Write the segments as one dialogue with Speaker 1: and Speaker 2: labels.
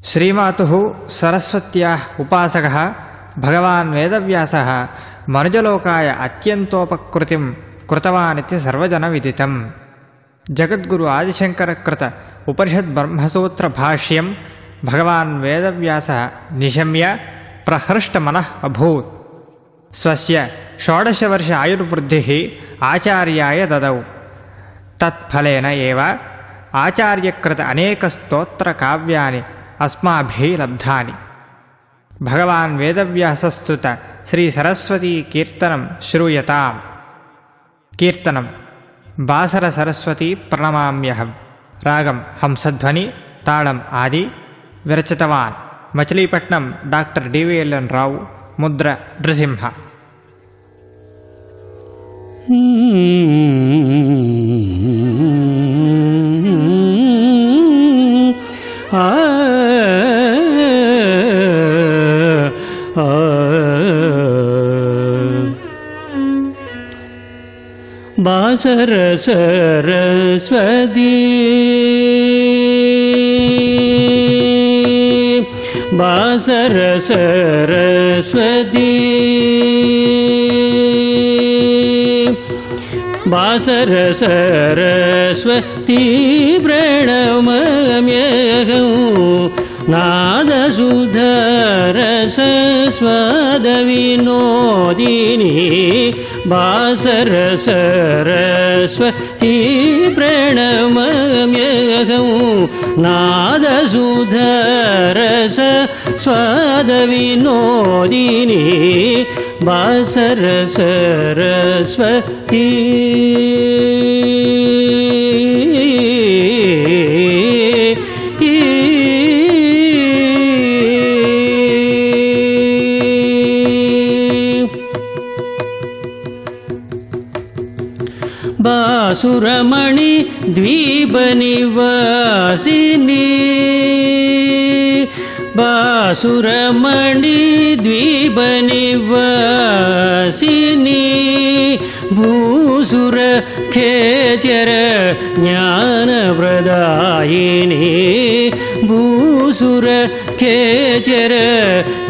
Speaker 1: श्रीमातुः सरस्वत्याः उपासकः भगवान् वेदव्यासः मनुजलोकाय अत्यन्तोपकृतिं कृतवानिति सर्वजनविदितम्। जगद्गुरु आदिशङ्करकृत उपनिषद्ब्रह्मसूत्रभाष्यं भगवान् वेदव्यासः निशम्य प्रहृष्टमनः अभूत्। स्वस्य 16 वर्ष आयुर्वृद्धिः आचार्याय ददौ। तत्फलेन एव आचार्यकृत अनेकस्तोत्रकाव्यानि अस्माभिः लब्धानि। भगवान् वेदव्यासस्तुत श्री सरस्वती कीर्तनं श्रूयताम्। कीर्तनं बासर सरस्वती प्रणमाम्यहम्। रागं हंसध्वनि, ताळम् आदि। विरचितवान् मचिलीपट्टणं डॉक्टर DVLN राव, मुद्र नृसिंह।
Speaker 2: बासर सरस्वती, बासर सरस्वती, बासर सरस्वती प्रणमाम्यहम्। नादसुधरसस्वादविनोदिनी बासर सरस्वती प्रणमाम्यहम्। नादसुधरसस्वादविनोदिनी बासर सरस्वती। बासुरमणि द्वीपनिवासिनी, बासुरमणि द्वीपनिवासिनी भूसुर खेचर ज्ञानप्रदायिनी, भूसुर खेचर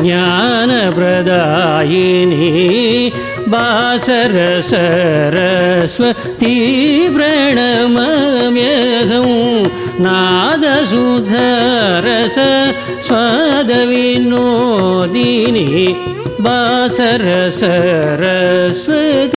Speaker 2: ज्ञानप्रदायिनी बासर सरस्वती प्रणमाम्यहम्। नादसुधरस स्वादविनोदिनी बासर सरस्वती।